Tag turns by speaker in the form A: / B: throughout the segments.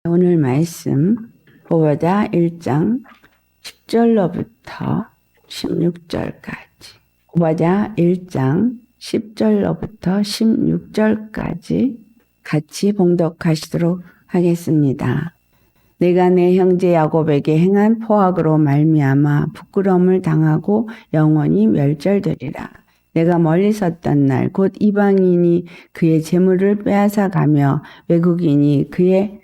A: 오늘 말씀 오바댜 1장 10절로부터 16절까지 오바댜 1장 10절로부터 16절까지 같이 봉독하시도록 하겠습니다. 내가 내 형제 야곱에게 행한 포악으로 말미암아 부끄러움을 당하고 영원히 멸절되리라. 내가 멀리 섰던 날 곧 이방인이 그의 재물을 빼앗아 가며 외국인이 그의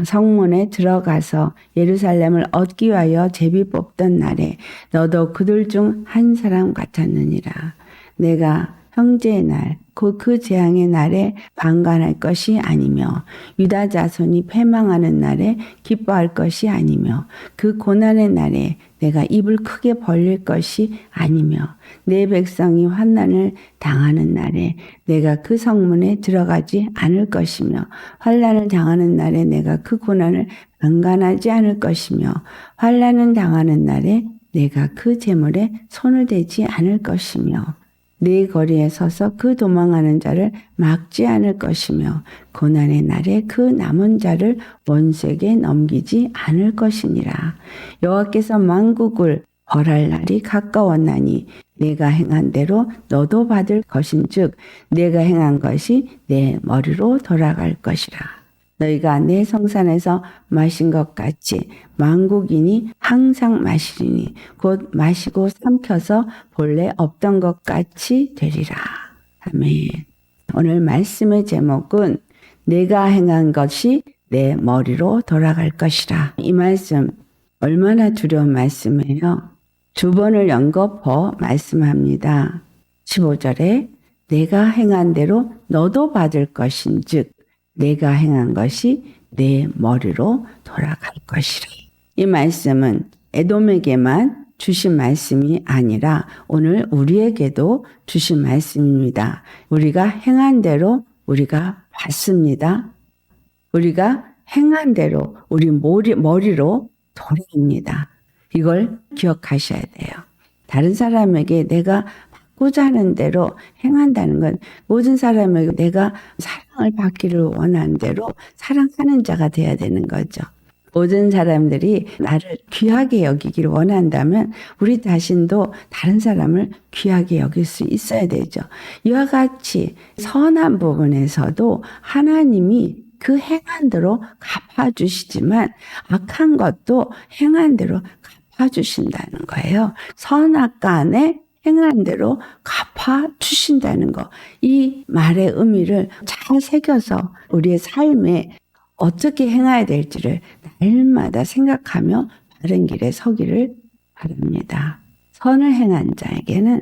A: 성문에 들어가서 예루살렘을 얻기 위하여 제비 뽑던 날에 너도 그들 중 한 사람 같았느니라. 내가 형제의 날 곧 그 재앙의 날에 방관할 것이 아니며 유다 자손이 패망하는 날에 기뻐할 것이 아니며 그 고난의 날에 내가 입을 크게 벌릴 것이 아니며 내 백성이 환난을 당하는 날에 내가 그 성문에 들어가지 않을 것이며 환난을 당하는 날에 내가 그 고난을 방관하지 않을 것이며 환난을 당하는 날에 내가 그 재물에 손을 대지 않을 것이며 네 거리에 서서 그 도망하는 자를 막지 않을 것이며 고난의 날에 그 남은 자를 원수에게 넘기지 않을 것이니라. 여호와께서 만국을 벌할 날이 가까웠나니 내가 행한 대로 너도 받을 것인즉 내가 행한 것이 내 머리로 돌아갈 것이라. 너희가 내 성산에서 마신 것 같이 만국인이 항상 마시리니 곧 마시고 삼켜서 본래 없던 것 같이 되리라. 아멘. 오늘 말씀의 제목은 내가 행한 것이 내 머리로 돌아갈 것이라. 이 말씀 얼마나 두려운 말씀이에요. 두 번을 연거푸어 말씀합니다. 15절에 내가 행한 대로 너도 받을 것인즉 내가 행한 것이 내 머리로 돌아갈 것이라. 이 말씀은 에돔에게만 주신 말씀이 아니라 오늘 우리에게도 주신 말씀입니다. 우리가 행한 대로 우리가 받습니다. 우리가 행한 대로 우리 머리로 돌아옵니다. 이걸 기억하셔야 돼요. 다른 사람에게 내가 받고자 하는 대로 행한다는 건 모든 사람에게 내가 사랑을 받기를 원하는 대로 사랑하는 자가 돼야 되는 거죠. 모든 사람들이 나를 귀하게 여기기를 원한다면 우리 자신도 다른 사람을 귀하게 여길 수 있어야 되죠. 이와 같이 선한 부분에서도 하나님이 그 행한 대로 갚아주시지만 악한 것도 행한 대로 갚아주신다는 거예요. 선악간에 행한 대로 갚아주신다는 거. 이 말의 의미를 잘 새겨서 우리의 삶에 어떻게 행해야 될지를 날마다 생각하며 바른 길에 서기를 바랍니다. 선을 행한 자에게는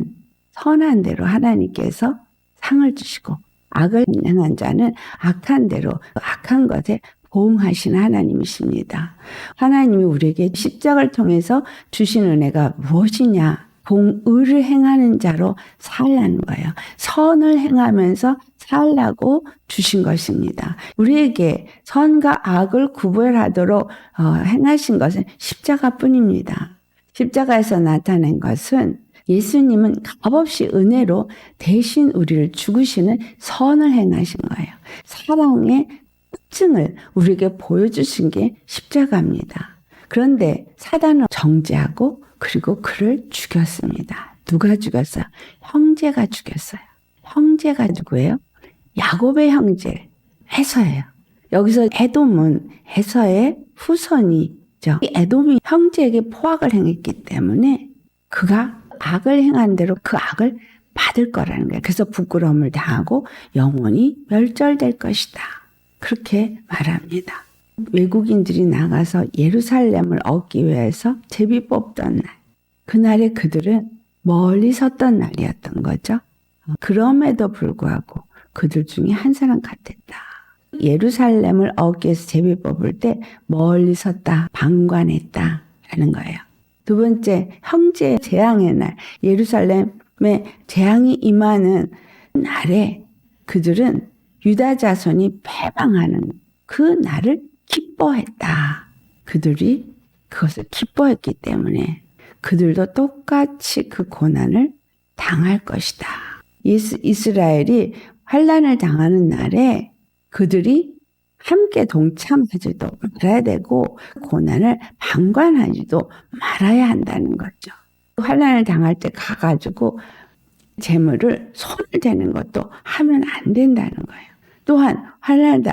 A: 선한 대로 하나님께서 상을 주시고 악을 행한 자는 악한 대로 악한 것에 보응하시는 하나님이십니다. 하나님이 우리에게 십자가를 통해서 주신 은혜가 무엇이냐? 공의를 행하는 자로 살라는 거예요. 선을 행하면서 살라고 주신 것입니다. 우리에게 선과 악을 구별하도록 행하신 것은 십자가뿐입니다. 십자가에서 나타낸 것은 예수님은 값없이 은혜로 대신 우리를 죽으시는 선을 행하신 거예요. 사랑의 특징을 우리에게 보여주신 게 십자가입니다. 그런데 사단은 정죄하고 그리고 그를 죽였습니다. 누가 죽였어요? 형제가 죽였어요. 형제가 누구예요? 야곱의 형제 에서예요. 여기서 에돔은 에서의 후손이죠. 이 에돔이 형제에게 포악을 행했기 때문에 그가 악을 행한 대로 그 악을 받을 거라는 거예요. 그래서 부끄러움을 당하고 영원히 멸절될 것이다. 그렇게 말합니다. 외국인들이 나가서 예루살렘을 얻기 위해서 제비 뽑던 날, 그날에 그들은 멀리 섰던 날이었던 거죠. 그럼에도 불구하고 그들 중에 한 사람 같았다. 예루살렘을 얻기 위해서 제비 뽑을 때 멀리 섰다, 방관했다 라는 거예요. 두 번째, 형제의 재앙의 날, 예루살렘에 재앙이 임하는 날에 그들은 유다 자손이 패망하는 그 날을 기뻐했다. 그들이 그것을 기뻐했기 때문에 그들도 똑같이 그 고난을 당할 것이다. 이스라엘이 환난을 당하는 날에 그들이 함께 동참하지도 말아야 되고 고난을 방관하지도 말아야 한다는 거죠. 환난을 당할 때 가가지고 재물을 손을 대는 것도 하면 안 된다는 거예요. 또한 환난을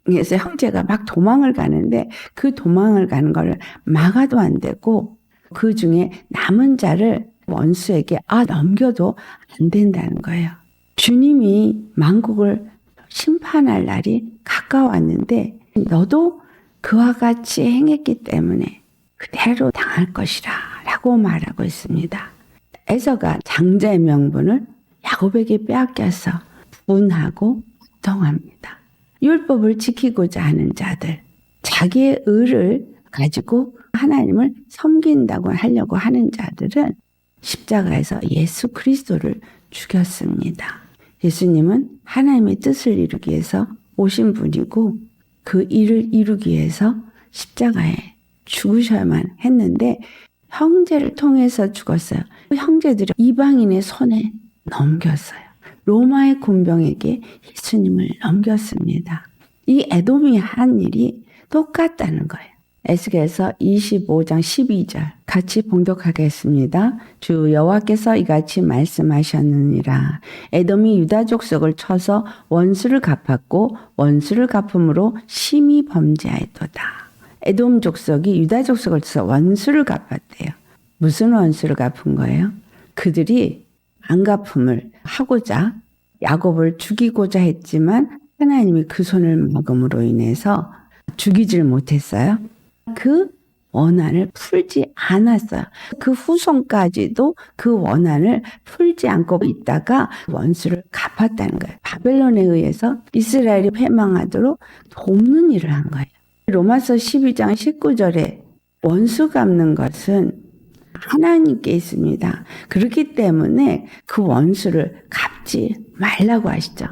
A: 당해서 형제가 막 도망을 가는데 그 도망을 가는 거를 막아도 안 되고 그 중에 남은 자를 원수에게 넘겨도 안 된다는 거예요. 주님이 만국을 심판할 날이 가까웠는데 너도 그와 같이 행했기 때문에 그대로 당할 것이라 라고 말하고 있습니다. 에서가 장자의 명분을 야곱에게 빼앗겨서 분하고 고통합니다. 율법을 지키고자 하는 자들, 자기의 의를 가지고 하나님을 섬긴다고 하려고 하는 자들은 십자가에서 예수 그리스도를 죽였습니다. 예수님은 하나님의 뜻을 이루기 위해서 오신 분이고 그 일을 이루기 위해서 십자가에 죽으셔야만 했는데 형제를 통해서 죽었어요. 형제들이 이방인의 손에 넘겼어요. 로마의 군병에게 예수님을 넘겼습니다. 이 에돔이 한 일이 똑같다는 거예요. 에스겔서 25장 12절 같이 봉독하겠습니다. 주 여호와께서 이같이 말씀하셨느니라. 에돔이 유다 족속을 쳐서 원수를 갚았고 원수를 갚음으로 심히 범죄하였도다. 에돔 족속이 유다 족속을 쳐서 원수를 갚았대요. 무슨 원수를 갚은 거예요? 그들이 안갚음을 하고자 야곱을 죽이고자 했지만 하나님이 그 손을 막음으로 인해서 죽이질 못했어요. 그 원한을 풀지 않았어요. 그 후손까지도 그 원한을 풀지 않고 있다가 원수를 갚았다는 거예요. 바벨론에 의해서 이스라엘이 패망하도록 돕는 일을 한 거예요. 로마서 12장 19절에 원수 갚는 것은 하나님께 있습니다. 그렇기 때문에 그 원수를 갚지 말라고 하시죠.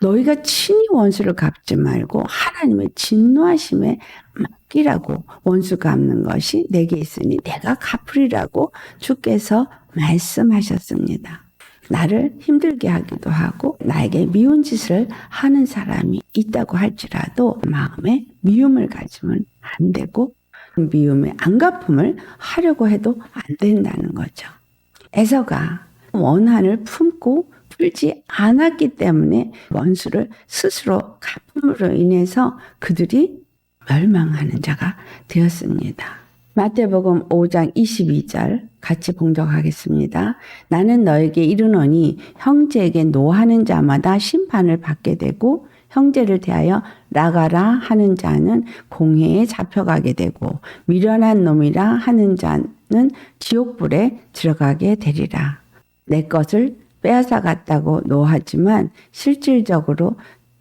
A: 너희가 친히 원수를 갚지 말고 하나님의 진노하심에 맡기라고. 원수 갚는 것이 내게 있으니 내가 갚으리라고 주께서 말씀하셨습니다. 나를 힘들게 하기도 하고 나에게 미운 짓을 하는 사람이 있다고 할지라도 마음에 미움을 가지면 안 되고 미움의 안갚음을 하려고 해도 안 된다는 거죠. 에서가 원한을 품고 풀지 않았기 때문에 원수를 스스로 갚음으로 인해서 그들이 멸망하는 자가 되었습니다. 마태복음 5장 22절 같이 봉독하겠습니다. 나는 너에게 이르노니 형제에게 노하는 자마다 심판을 받게 되고 형제를 대하여 나가라 하는 자는 공회에 잡혀가게 되고 미련한 놈이라 하는 자는 지옥불에 들어가게 되리라. 내 것을 빼앗아갔다고 노하지만 실질적으로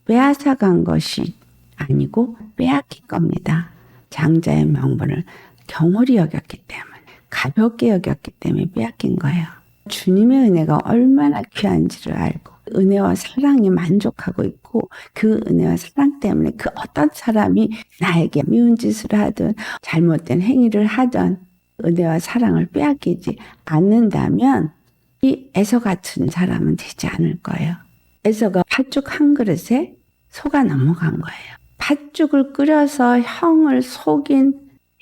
A: 빼앗아간 것이 아니고 빼앗긴 겁니다. 장자의 명분을 경홀히 여겼기 때문에, 가볍게 여겼기 때문에 빼앗긴 거예요. 주님의 은혜가 얼마나 귀한지를 알고 은혜와 사랑에 만족하고 있고 그 은혜와 사랑 때문에 그 어떤 사람이 나에게 미운 짓을 하든 잘못된 행위를 하든 은혜와 사랑을 빼앗기지 않는다면 이 에서 같은 사람은 되지 않을 거예요. 에서가 팥죽 한 그릇에 속아 넘어간 거예요. 팥죽을 끓여서 형을 속인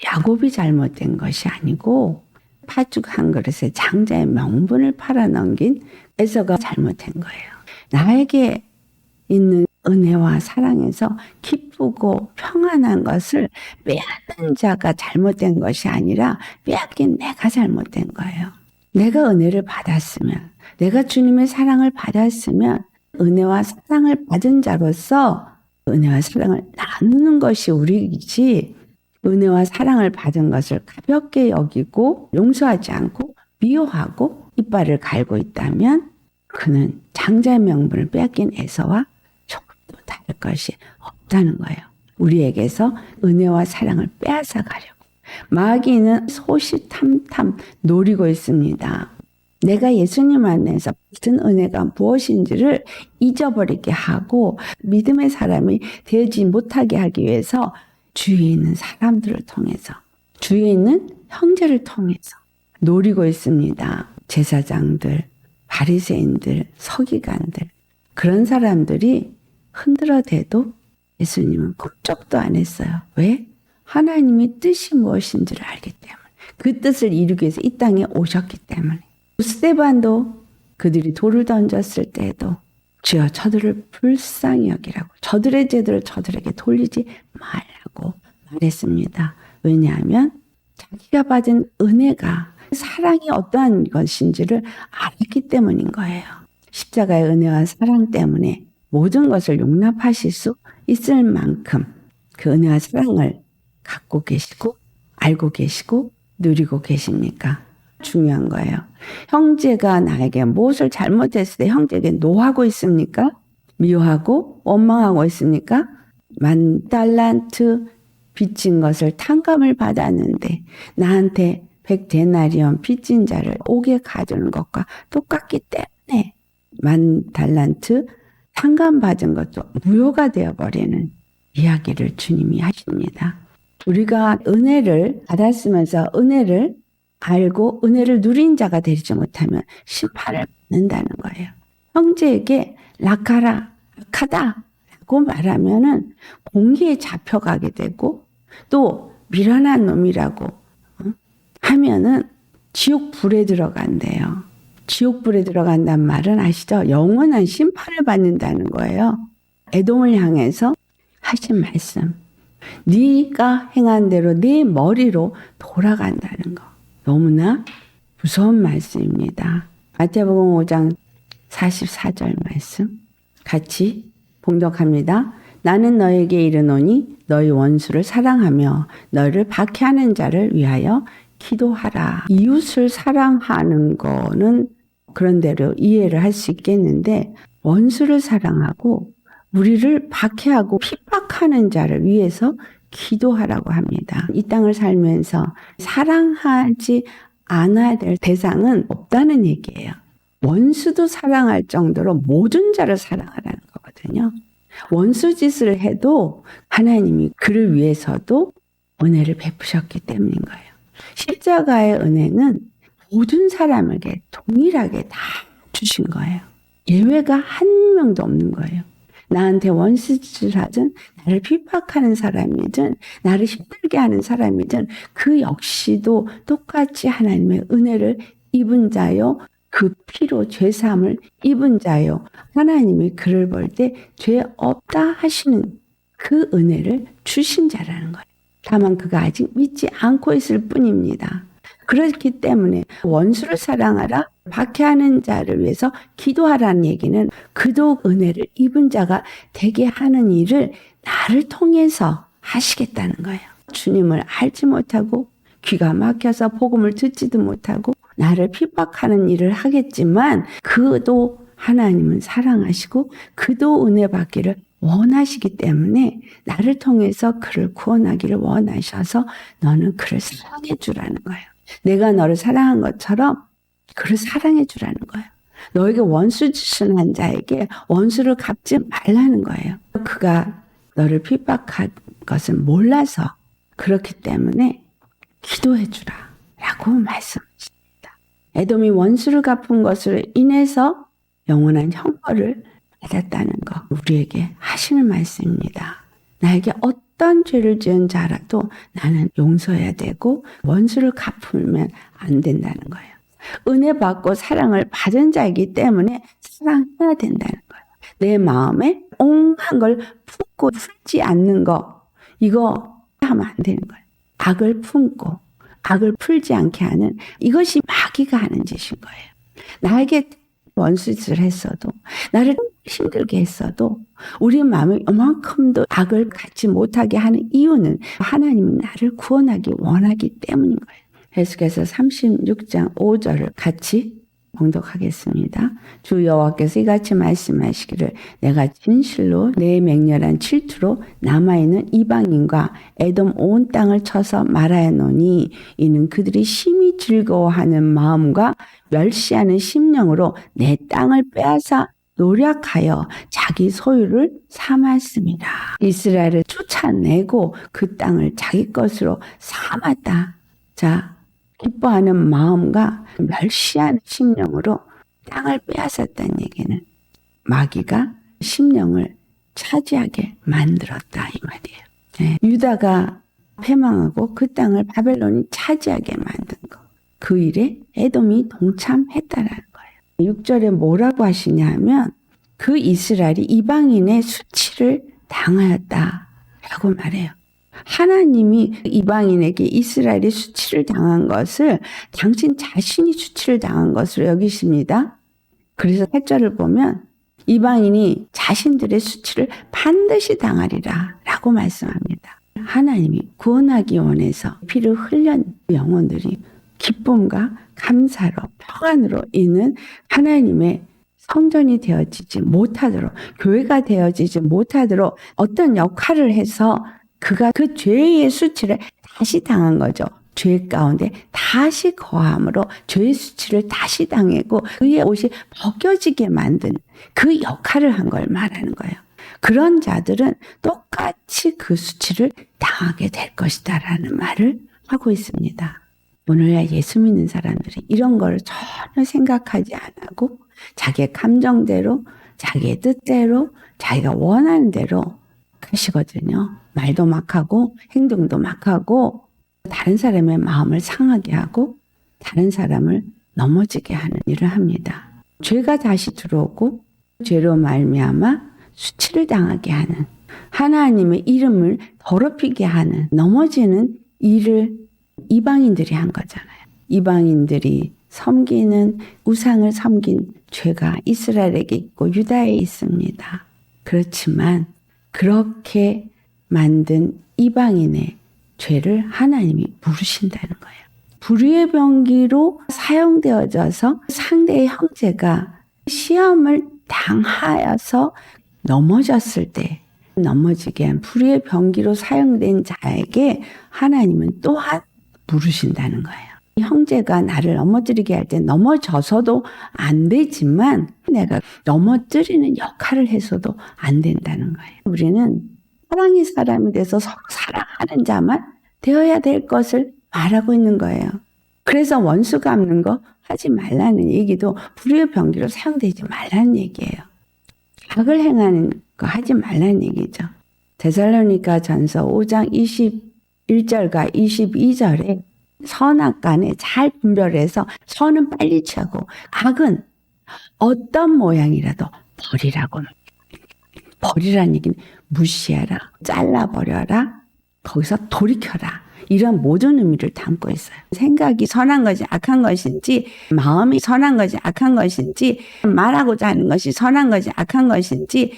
A: 야곱이 잘못된 것이 아니고 팥죽 한 그릇에 장자의 명분을 팔아넘긴 에서가 잘못된 거예요. 나에게 있는 은혜와 사랑에서 기쁘고 평안한 것을 빼앗는 자가 잘못된 것이 아니라 빼앗긴 내가 잘못된 거예요. 내가 은혜를 받았으면, 내가 주님의 사랑을 받았으면 은혜와 사랑을 받은 자로서 은혜와 사랑을 나누는 것이 우리이지 은혜와 사랑을 받은 것을 가볍게 여기고 용서하지 않고 미워하고 이빨을 갈고 있다면 그는 장자의 명분을 빼앗긴 에서와 조금도 다를 것이 없다는 거예요. 우리에게서 은혜와 사랑을 빼앗아 가려고 마귀는 소시탐탐 노리고 있습니다. 내가 예수님 안에서 받은 은혜가 무엇인지를 잊어버리게 하고 믿음의 사람이 되지 못하게 하기 위해서 주위에 있는 사람들을 통해서, 주위에 있는 형제를 통해서 노리고 있습니다. 제사장들, 바리새인들, 서기관들, 그런 사람들이 흔들어대도 예수님은 꿈쩍도 안 했어요. 왜? 하나님의 뜻이 무엇인지를 알기 때문에. 그 뜻을 이루기 위해서 이 땅에 오셨기 때문에. 스데반도 그들이 돌을 던졌을 때에도 주여 저들을 불쌍히 여기라고, 저들의 죄들을 저들에게 돌리지 말라고 말했습니다. 왜냐하면 자기가 받은 은혜가, 사랑이 어떠한 것인지를 알았기 때문인 거예요. 십자가의 은혜와 사랑 때문에 모든 것을 용납하실 수 있을 만큼 그 은혜와 사랑을 갖고 계시고 알고 계시고 누리고 계십니까? 중요한 거예요. 형제가 나에게 무엇을 잘못했을 때 형제에게 노하고 있습니까? 미워하고 원망하고 있습니까? 10달란트 빚진 것을 탕감을 받았는데 나한테 100데나리온 빚진 자를 옥에 가두는 것과 똑같기 때문에 10달란트 탕감받은 것도 무효가 되어버리는 이야기를 주님이 하십니다. 우리가 은혜를 받았으면서 은혜를 알고 은혜를 누린 자가 되지 못하면 심판을 받는다는 거예요. 형제에게 라카라, 악하다 라고 말하면은 공기에 잡혀가게 되고 또 미련한 놈이라고 하면은 지옥 불에 들어간대요. 지옥 불에 들어간다는 말은 아시죠? 영원한 심판을 받는다는 거예요. 에돔을 향해서 하신 말씀. 네가 행한 대로 네 머리로 돌아간다는 거. 너무나 무서운 말씀입니다. 마태복음 5장 44절 말씀 같이 봉독합니다. 나는 너에게 이르노니 너희 원수를 사랑하며 너희를 박해하는 자를 위하여 기도하라. 이웃을 사랑하는 거는 그런대로 이해를 할 수 있겠는데 원수를 사랑하고 우리를 박해하고 핍박하는 자를 위해서 기도하라고 합니다. 이 땅을 살면서 사랑하지 않아야 될 대상은 없다는 얘기예요. 원수도 사랑할 정도로 모든 자를 사랑하라는 거거든요. 원수 짓을 해도 하나님이 그를 위해서도 은혜를 베푸셨기 때문인 거예요. 십자가의 은혜는 모든 사람에게 동일하게 다 주신 거예요. 예외가 한 명도 없는 거예요. 나한테 원수짓을 하든 나를 핍박하는 사람이든 나를 힘들게 하는 사람이든 그 역시도 똑같이 하나님의 은혜를 입은 자요. 그 피로 죄사함을 입은 자요. 하나님이 그를 볼 때 죄 없다 하시는 그 은혜를 주신 자라는 거예요. 다만 그가 아직 믿지 않고 있을 뿐입니다. 그렇기 때문에 원수를 사랑하라, 박해하는 자를 위해서 기도하라는 얘기는 그도 은혜를 입은 자가 되게 하는 일을 나를 통해서 하시겠다는 거예요. 주님을 알지 못하고 귀가 막혀서 복음을 듣지도 못하고 나를 핍박하는 일을 하겠지만 그도 하나님은 사랑하시고 그도 은혜 받기를 원하시기 때문에 나를 통해서 그를 구원하기를 원하셔서 너는 그를 사랑해 주라는 거예요. 내가 너를 사랑한 것처럼 그를 사랑해 주라는 거예요. 너에게 원수 짓을 한 자에게 원수를 갚지 말라는 거예요. 그가 너를 핍박한 것을 몰라서 그렇기 때문에 기도해 주라 라고 말씀하십니다. 에돔이 원수를 갚은 것을 인해서 영원한 형벌을 받았다는 거 우리에게 하시는 말씀입니다. 나에게 어떤 죄를 지은 자라도 나는 용서해야 되고 원수를 갚으면 안 된다는 거예요. 은혜 받고 사랑을 받은 자이기 때문에 사랑해야 된다는 거예요. 내 마음에 옹한 걸 품고 풀지 않는 거 이거 하면 안 되는 거예요. 악을 품고 악을 풀지 않게 하는 이것이 마귀가 하는 짓인 거예요. 나에게 원수짓을 했어도 나를 힘들게 했어도 우리 마음에 이만큼도 악을 갖지 못하게 하는 이유는 하나님은 나를 구원하기 원하기 때문인 거예요. 계속해서 36장 5절을 같이 봉독하겠습니다. 주 여호와께서 이같이 말씀하시기를 내가 진실로 내 맹렬한 질투로 남아있는 이방인과 에돔 온 땅을 쳐서 말하노니 이는 그들이 심히 즐거워하는 마음과 멸시하는 심령으로 내 땅을 빼앗아 노력하여 자기 소유를 삼았습니다. 이스라엘을 쫓아내고 그 땅을 자기 것으로 삼았다. 자, 기뻐하는 마음과 멸시하는 심령으로 땅을 빼앗았다는 얘기는 마귀가 심령을 차지하게 만들었다 이 말이에요. 네. 유다가 패망하고 그 땅을 바벨론이 차지하게 만든 거. 그 일에 에돔이 동참했다라는 거예요. 6절에 뭐라고 하시냐면 그 이스라엘이 이방인의 수치를 당하였다라고 말해요. 하나님이 이방인에게 이스라엘이 수치를 당한 것을 당신 자신이 수치를 당한 것으로 여기십니다. 그래서 8절을 보면 이방인이 자신들의 수치를 반드시 당하리라 라고 말씀합니다. 하나님이 구원하기 원해서 피를 흘린 영혼들이 기쁨과 감사로 평안으로 있는 하나님의 성전이 되어지지 못하도록, 교회가 되어지지 못하도록 어떤 역할을 해서 그가 그 죄의 수치를 다시 당한 거죠. 죄 가운데 다시 거함으로 죄의 수치를 다시 당하고 그의 옷이 벗겨지게 만든 그 역할을 한 걸 말하는 거예요. 그런 자들은 똑같이 그 수치를 당하게 될 것이다 라는 말을 하고 있습니다. 오늘날 예수 믿는 사람들이 이런 걸 전혀 생각하지 안 하고 자기의 감정대로, 자기의 뜻대로, 자기가 원하는 대로 하시거든요. 말도 막 하고 행동도 막 하고 다른 사람의 마음을 상하게 하고 다른 사람을 넘어지게 하는 일을 합니다. 죄가 다시 들어오고 죄로 말미암아 수치를 당하게 하는, 하나님의 이름을 더럽히게 하는, 넘어지는 일을 이방인들이 한 거잖아요. 이방인들이 섬기는 우상을 섬긴 죄가 이스라엘에게 있고 유다에 있습니다. 그렇지만 그렇게 만든 이방인의 죄를 하나님이 물으신다는 거예요. 불의의 병기로 사용되어져서 상대의 형제가 시험을 당하여서 넘어졌을 때 넘어지게 한 불의의 병기로 사용된 자에게 하나님은 또한 물으신다는 거예요. 형제가 나를 넘어뜨리게 할 때 넘어져서도 안 되지만 내가 넘어뜨리는 역할을 해서도 안 된다는 거예요. 우리는 사랑의 사람이 돼서 서로 사랑하는 자만 되어야 될 것을 말하고 있는 거예요. 그래서 원수 갚는 거 하지 말라는 얘기도 불의의 병기로 사용되지 말라는 얘기예요. 악을 행하는 거 하지 말라는 얘기죠. 데살로니가 전서 5장 21절과 22절에 선악간에 잘 분별해서 선은 빨리 취하고 악은 어떤 모양이라도 버리라고. 버리라는 얘기는 무시해라, 잘라버려라, 거기서 돌이켜라. 이런 모든 의미를 담고 있어요. 생각이 선한 것이 악한 것인지, 마음이 선한 것이 악한 것인지, 말하고자 하는 것이 선한 것이 악한 것인지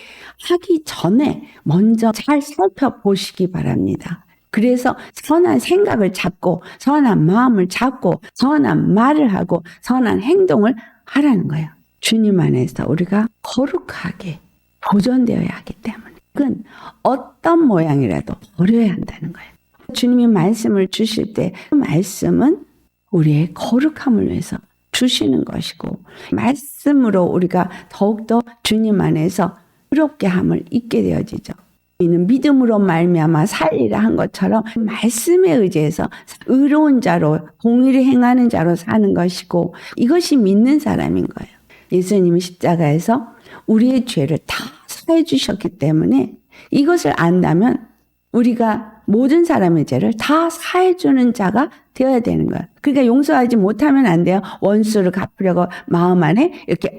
A: 하기 전에 먼저 잘 살펴보시기 바랍니다. 그래서 선한 생각을 잡고 선한 마음을 잡고 선한 말을 하고 선한 행동을 하라는 거예요. 주님 안에서 우리가 거룩하게 보존되어야 하기 때문에 그건 어떤 모양이라도 버려야 한다는 거예요. 주님이 말씀을 주실 때 그 말씀은 우리의 거룩함을 위해서 주시는 것이고 말씀으로 우리가 더욱더 주님 안에서 의롭게 함을 잊게 되어지죠. 이는 믿음으로 말미암아 살리라 한 것처럼 말씀에 의지해서 의로운 자로 공의를 행하는 자로 사는 것이고 이것이 믿는 사람인 거예요. 예수님이 십자가에서 우리의 죄를 다 사해 주셨기 때문에 이것을 안다면 우리가 모든 사람의 죄를 다 사해 주는 자가 되어야 되는 거예요. 그러니까 용서하지 못하면 안 돼요. 원수를 갚으려고 마음 안에 이렇게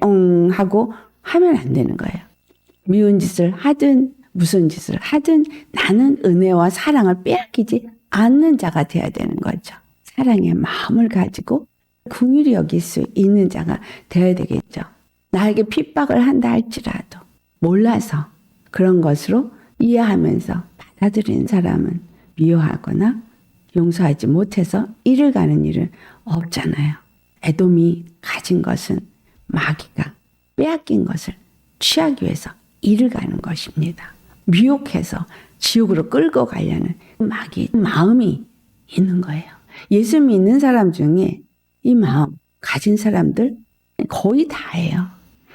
A: 하고 하면 안 되는 거예요. 미운 짓을 하든 무슨 짓을 하든 나는 은혜와 사랑을 빼앗기지 않는 자가 되어야 되는 거죠. 사랑의 마음을 가지고 긍휼히 여길 수 있는 자가 되어야 되겠죠. 나에게 핍박을 한다 할지라도 몰라서 그런 것으로 이해하면서 받아들이는 사람은 미워하거나 용서하지 못해서 이를 가는 일은 없잖아요. 에돔이 가진 것은 마귀가 빼앗긴 것을 취하기 위해서 이를 가는 것입니다. 미혹해서 지옥으로 끌고 가려는 마귀의 마음이 있는 거예요. 예수 믿는 사람 중에 이 마음 가진 사람들 거의 다예요.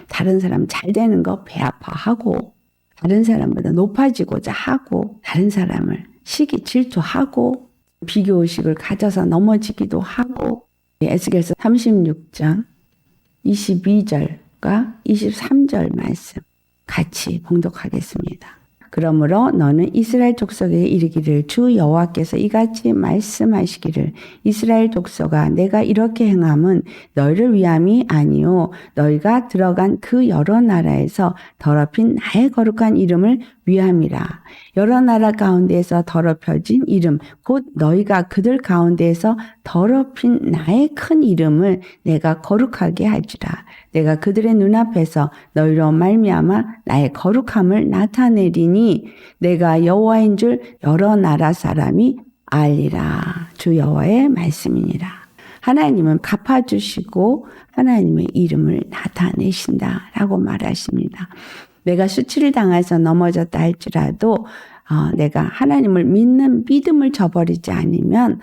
A: 다른 사람 잘 되는 거 배 아파하고 다른 사람보다 높아지고자 하고 다른 사람을 시기 질투하고 비교의식을 가져서 넘어지기도 하고 에스겔서 36장 22절과 23절 말씀 같이 봉독하겠습니다. 그러므로 너는 이스라엘 족속에게 이르기를 주 여호와께서 이같이 말씀하시기를 이스라엘 족속아 내가 이렇게 행함은 너희를 위함이 아니요 너희가 들어간 그 여러 나라에서 더럽힌 나의 거룩한 이름을 위함이라. 여러 나라 가운데에서 더럽혀진 이름 곧 너희가 그들 가운데에서 더럽힌 나의 큰 이름을 내가 거룩하게 할지라. 내가 그들의 눈앞에서 너희로 말미암아 나의 거룩함을 나타내리니 내가 여호와인 줄 여러 나라 사람이 알리라. 주 여호와의 말씀이니라. 하나님은 갚아주시고 하나님의 이름을 나타내신다라고 말하십니다. 내가 수치를 당해서 넘어졌다 할지라도 내가 하나님을 믿는 믿음을 저버리지 않으면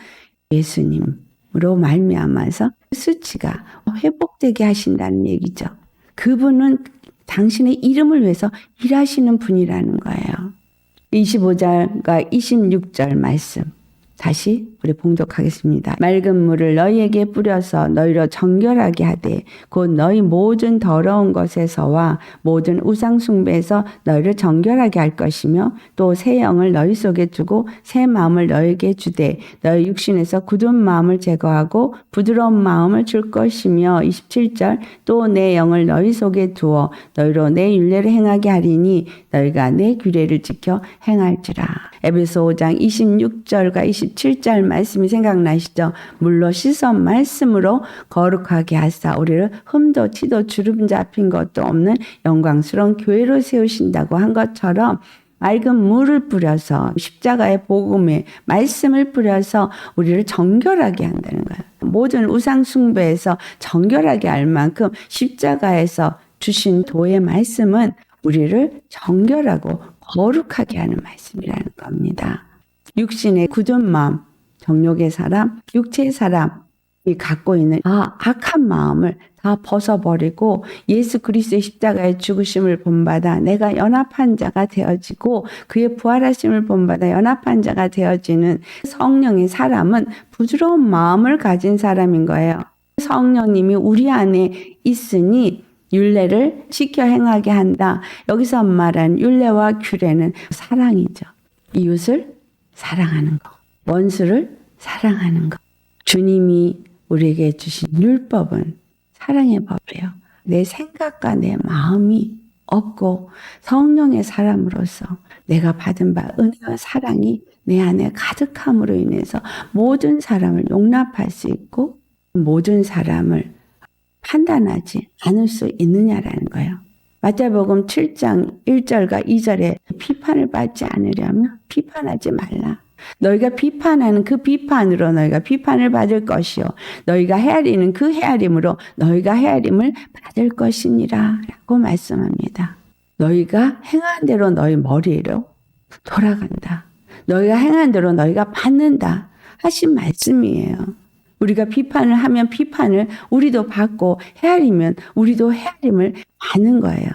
A: 예수님으로 말미암아서 수치가 회복되게 하신다는 얘기죠. 그분은 당신의 이름을 위해서 일하시는 분이라는 거예요. 25절과 26절 말씀 다시 우리 봉독하겠습니다. 맑은 물을 너희에게 뿌려서 너희로 정결하게 하되 곧 너희 모든 더러운 것에서와 모든 우상 숭배에서 너희를 정결하게 할 것이며 또 새 영을 너희 속에 두고 새 마음을 너희에게 주되 너희 육신에서 굳은 마음을 제거하고 부드러운 마음을 줄 것이며 27절 또 내 영을 너희 속에 두어 너희로 내 율례를 행하게 하리니 너희가 내 규례를 지켜 행할지라. 에베소 5장 26절과 27절 말씀이 생각나시죠? 물로 씻어 말씀으로 거룩하게 하사 우리를 흠도 티도 주름 잡힌 것도 없는 영광스러운 교회로 세우신다고 한 것처럼 맑은 물을 뿌려서 십자가의 복음에 말씀을 뿌려서 우리를 정결하게 한다는 거예요. 모든 우상 숭배에서 정결하게 할 만큼 십자가에서 주신 도의 말씀은 우리를 정결하고 거룩하게 하는 말씀이라는 겁니다. 육신의 굳은 마음, 정욕의 사람, 육체의 사람이 갖고 있는 악한 마음을 다 벗어버리고 예수 그리스도의 십자가의 죽으심을 본받아 내가 연합한 자가 되어지고 그의 부활하심을 본받아 연합한 자가 되어지는 성령의 사람은 부드러운 마음을 가진 사람인 거예요. 성령님이 우리 안에 있으니 율례를 지켜 행하게 한다. 여기서 말한 율례와 규례는 사랑이죠. 이웃을 사랑하는 것, 원수를 사랑하는 것. 주님이 우리에게 주신 율법은 사랑의 법이에요. 내 생각과 내 마음이 없고 성령의 사람으로서 내가 받은 바 은혜와 사랑이 내 안에 가득함으로 인해서 모든 사람을 용납할 수 있고 모든 사람을 판단하지 않을 수 있느냐라는 거예요. 마태복음 7장 1절과 2절에 비판을 받지 않으려면 비판하지 말라. 너희가 비판하는 그 비판으로 너희가 비판을 받을 것이요 너희가 헤아리는 그 헤아림으로 너희가 헤아림을 받을 것이니라 라고 말씀합니다. 너희가 행한 대로 너희 머리로 돌아간다. 너희가 행한 대로 너희가 받는다 하신 말씀이에요. 우리가 비판을 하면 비판을 우리도 받고 헤아리면 우리도 헤아림을 받는 거예요.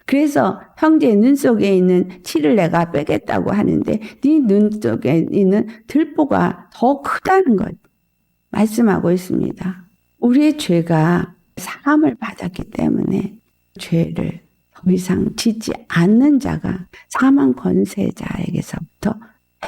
A: 그래서 형제의 눈 속에 있는 티를 내가 빼겠다고 하는데 네 눈 속에 있는 들보가 더 크다는 것 말씀하고 있습니다. 우리의 죄가 사함을 받았기 때문에 죄를 더 이상 짓지 않는 자가 사망 권세자에게서부터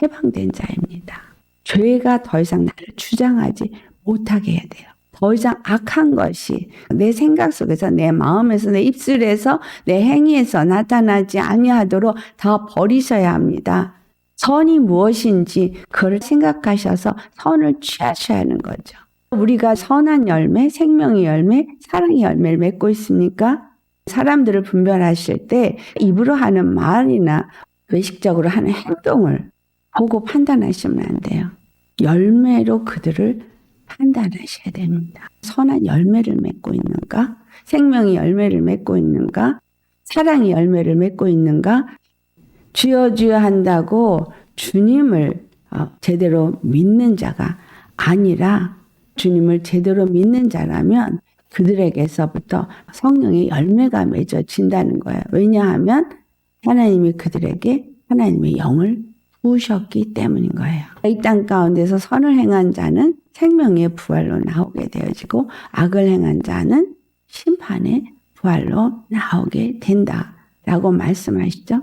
A: 해방된 자입니다. 죄가 더 이상 나를 주장하지 못하게 해야 돼요. 더 이상 악한 것이 내 생각 속에서 내 마음에서 내 입술에서 내 행위에서 나타나지 아니하도록 다 버리셔야 합니다. 선이 무엇인지 그걸 생각하셔서 선을 취하셔야 하는 거죠. 우리가 선한 열매, 생명의 열매, 사랑의 열매를 맺고 있습니까? 사람들을 분별하실 때 입으로 하는 말이나 외식적으로 하는 행동을 보고 판단하시면 안 돼요. 열매로 그들을 판단하셔야 됩니다. 선한 열매를 맺고 있는가? 생명의 열매를 맺고 있는가? 사랑의 열매를 맺고 있는가? 주여 주여 한다고 주님을 제대로 믿는 자가 아니라 주님을 제대로 믿는 자라면 그들에게서부터 성령의 열매가 맺어진다는 거예요. 왜냐하면 하나님이 그들에게 하나님의 영을 부으셨기 때문인 거예요. 이 땅 가운데서 선을 행한 자는 생명의 부활로 나오게 되어지고 악을 행한 자는 심판의 부활로 나오게 된다. 라고 말씀하시죠.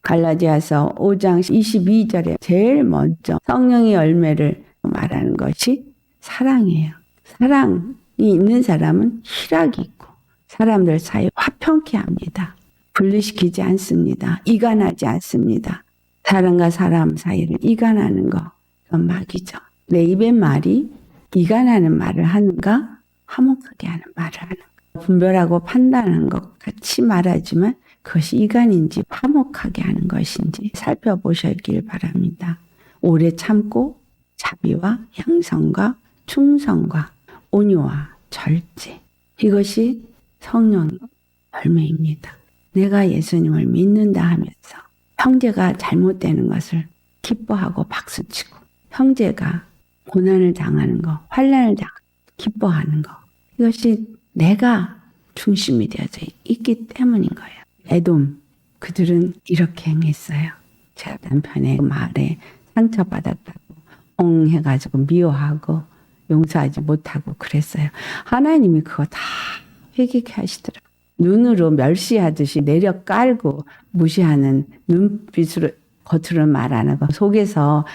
A: 갈라디아서 5장 22절에 제일 먼저 성령의 열매를 말하는 것이 사랑이에요. 사랑이 있는 사람은 희락이 있고 사람들 사이에 화평케 합니다. 분리시키지 않습니다. 이간하지 않습니다. 사람과 사람 사이를 이간하는 거, 그건 마귀죠. 내 입의 말이 이간하는 말을 하는가, 화목하게 하는 말을 하는가. 분별하고 판단하는 것 같이 말하지만 그것이 이간인지 화목하게 하는 것인지 살펴보시길 바랍니다. 오래 참고 자비와 양성과 충성과 온유와 절제, 이것이 성령의 열매입니다. 내가 예수님을 믿는다 하면서 형제가 잘못되는 것을 기뻐하고 박수치고, 형제가 고난을 당하는 거, 환난을 당하는 거, 기뻐하는 거, 이것이 내가 중심이 되어져 있기 때문인 거예요. 에돔, 그들은 이렇게 행했어요. 제 남편의 말에 상처받았다고 엉해가지고 미워하고 용서하지 못하고 그랬어요. 하나님이 그거 다 회개케 하시더라고요. 눈으로 멸시하듯이 내려 깔고 무시하는 눈빛으로 겉으로 말 안 하고 속에서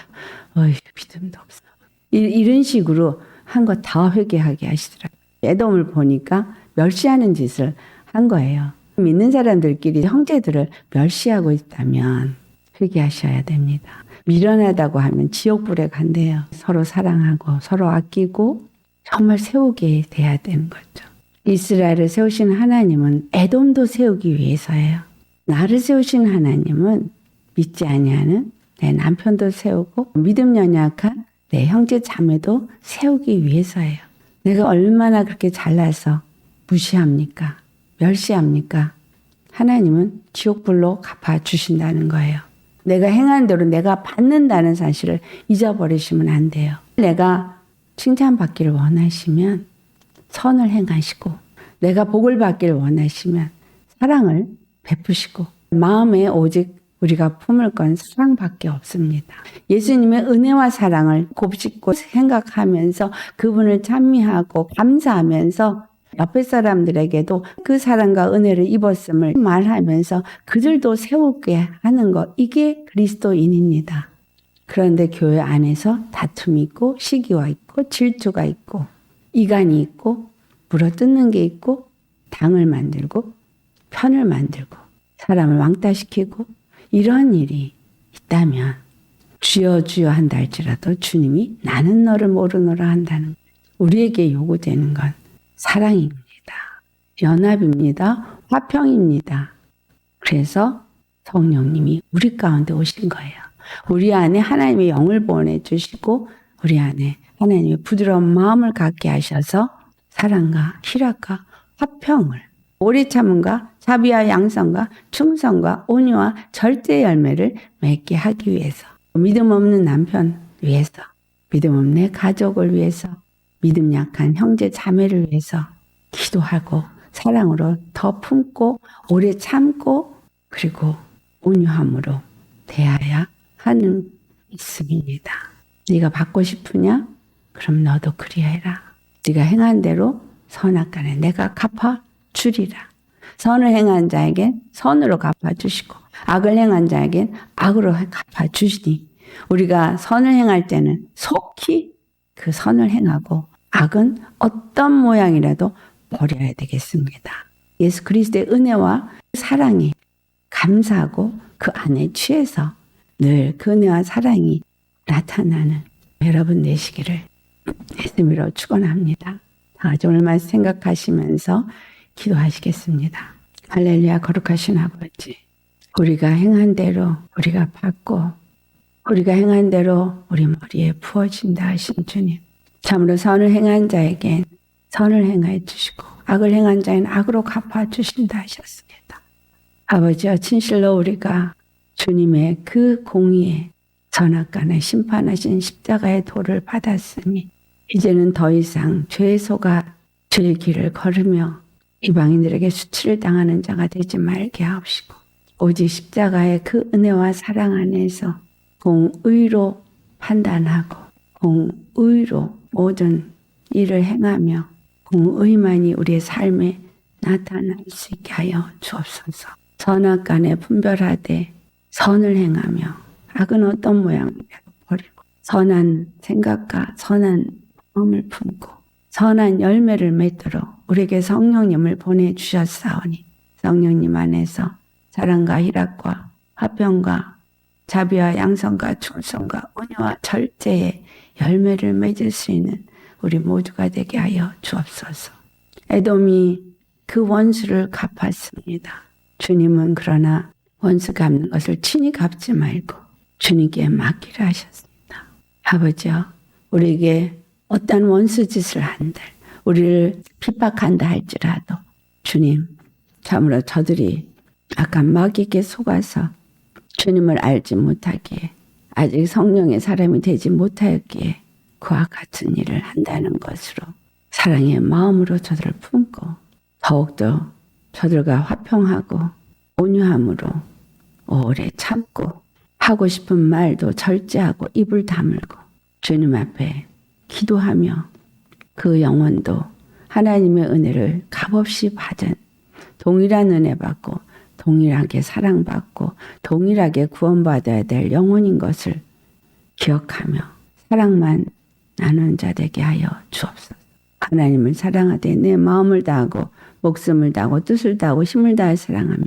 A: 믿음도 없어. 이런 식으로 한 거 다 회개하게 하시더라고요. 에돔을 보니까 멸시하는 짓을 한 거예요. 믿는 사람들끼리 형제들을 멸시하고 있다면 회개하셔야 됩니다. 미련하다고 하면 지옥불에 간대요. 서로 사랑하고 서로 아끼고 정말 세우게 돼야 되는 거죠. 이스라엘을 세우신 하나님은 에돔도 세우기 위해서예요. 나를 세우신 하나님은 믿지 아니하는 내 남편도 세우고 믿음 연약한 내 형제 자매도 세우기 위해서예요. 내가 얼마나 그렇게 잘나서 무시합니까? 멸시합니까? 하나님은 지옥불로 갚아주신다는 거예요. 내가 행한 대로 내가 받는다는 사실을 잊어버리시면 안 돼요. 내가 칭찬받기를 원하시면 선을 행하시고, 내가 복을 받기를 원하시면 사랑을 베푸시고, 마음에 오직 우리가 품을 건 사랑밖에 없습니다. 예수님의 은혜와 사랑을 곱씹고 생각하면서 그분을 찬미하고 감사하면서 옆에 사람들에게도 그 사랑과 은혜를 입었음을 말하면서 그들도 세우게 하는 것, 이게 그리스도인입니다. 그런데 교회 안에서 다툼이 있고 시기와 있고 질투가 있고 이간이 있고 물어뜯는 게 있고 당을 만들고 편을 만들고 사람을 왕따시키고 이런 일이 있다면 주여 주여 한다 할지라도 주님이 나는 너를 모르노라 한다는, 우리에게 요구되는 건 사랑입니다. 연합입니다. 화평입니다. 그래서 성령님이 우리 가운데 오신 거예요. 우리 안에 하나님의 영을 보내주시고 우리 안에 하나님의 부드러운 마음을 갖게 하셔서 사랑과 희락과 화평을, 오래 참음과 자비와 양성과 충성과 온유와 절제 열매를 맺게 하기 위해서, 믿음 없는 남편 위해서, 믿음 없는 가족을 위해서, 믿음 약한 형제 자매를 위해서 기도하고 사랑으로 더 품고 오래 참고 그리고 온유함으로 대해야 하는 있음입니다. 네가 받고 싶으냐? 그럼 너도 그리해라. 네가 행한 대로 선악간에 내가 갚아주리라. 선을 행한 자에겐 선으로 갚아주시고 악을 행한 자에겐 악으로 갚아주시니, 우리가 선을 행할 때는 속히 그 선을 행하고 악은 어떤 모양이라도 버려야 되겠습니다. 예수 그리스도의 은혜와 사랑이 감사하고 그 안에 취해서 늘 그 은혜와 사랑이 나타나는 여러분 되시기를 예수님으로 축원합니다. 다 같이 오늘 말씀 생각하시면서 기도하시겠습니다. 할렐루야. 거룩하신 아버지, 우리가 행한 대로 우리가 받고 우리가 행한 대로 우리 머리에 부어진다 하신 주님, 참으로 선을 행한 자에겐 선을 행해 주시고 악을 행한 자에는 악으로 갚아주신다 하셨습니다. 아버지여, 진실로 우리가 주님의 그 공의에 선악간에 심판하신 십자가의 도를 받았으니 이제는 더 이상 죄에 속아 죄의 길을 걸으며 이방인들에게 수치를 당하는 자가 되지 말게 하옵시고, 오직 십자가의 그 은혜와 사랑 안에서 공의로 판단하고 공의로 모든 일을 행하며 공의만이 우리의 삶에 나타날 수 있게 하여 주옵소서. 선악간에 분별하되 선을 행하며 악은 어떤 모양이라도 버리고 선한 생각과 선한 마음을 품고 선한 열매를 맺도록 우리에게 성령님을 보내주셨사오니 성령님 안에서 사랑과 희락과 화평과 자비와 양선과 충성과 온유와 절제의 열매를 맺을 수 있는 우리 모두가 되게 하여 주옵소서. 에돔이 그 원수를 갚았습니다. 주님은 그러나 원수 갚는 것을 친히 갚지 말고 주님께 맡기라 하셨습니다. 아버지여, 우리에게 어떤 원수 짓을 한들 우리를 핍박한다 할지라도 주님, 참으로 저들이 아까 마귀에게 속아서 주님을 알지 못하기에 아직 성령의 사람이 되지 못하였기에 그와 같은 일을 한다는 것으로 사랑의 마음으로 저들을 품고 더욱더 저들과 화평하고 온유함으로 오래 참고 하고 싶은 말도 절제하고 입을 다물고 주님 앞에 기도하며 그 영혼도 하나님의 은혜를 값없이 받은 동일한 은혜 받고 동일하게 사랑받고 동일하게 구원받아야 될 영혼인 것을 기억하며 사랑만 나누는 자 되게 하여 주옵소서. 하나님을 사랑하되 내 마음을 다하고 목숨을 다하고 뜻을 다하고 힘을 다해 사랑하며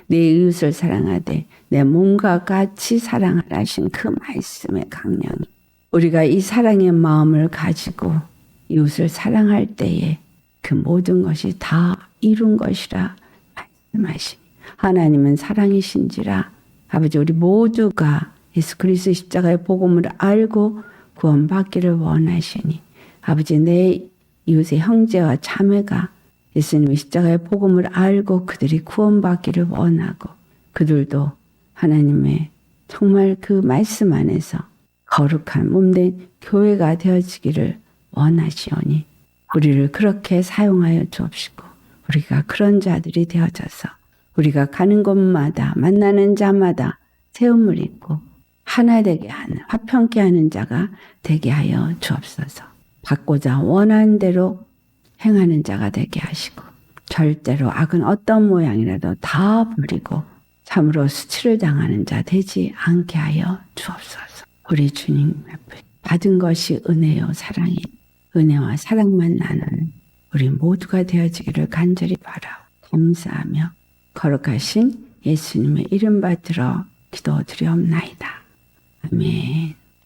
A: 내 이웃을 사랑하되 내 몸과 같이 사랑하라 하신 그 말씀의 강령이 우리가 이 사랑의 마음을 가지고 이웃을 사랑할 때에 그 모든 것이 다 이룬 것이라 말씀하시니 하나님은 사랑이신지라. 아버지, 우리 모두가 예수 그리스도의 십자가의 복음을 알고 구원받기를 원하시니 아버지, 내 이웃의 형제와 자매가 예수님의 십자가의 복음을 알고 그들이 구원받기를 원하고 그들도 하나님의 정말 그 말씀 안에서 거룩한 몸된 교회가 되어지기를 원하시오니 우리를 그렇게 사용하여 주옵시고 우리가 그런 자들이 되어져서 우리가 가는 곳마다 만나는 자마다 세움을 입고 하나 되게 하는 화평케 하는 자가 되게 하여 주옵소서. 받고자 원하는 대로 행하는 자가 되게 하시고 절대로 악은 어떤 모양이라도 다 버리고 참으로 수치를 당하는 자 되지 않게 하여 주옵소서. 우리 주님 앞에 받은 것이 은혜요 사랑이 은혜와 사랑만 나누는 우리 모두가 되어지기를 간절히 바라오 감사하며 거룩하신 예수님의 이름 받들어 기도드리옵나이다. 아멘.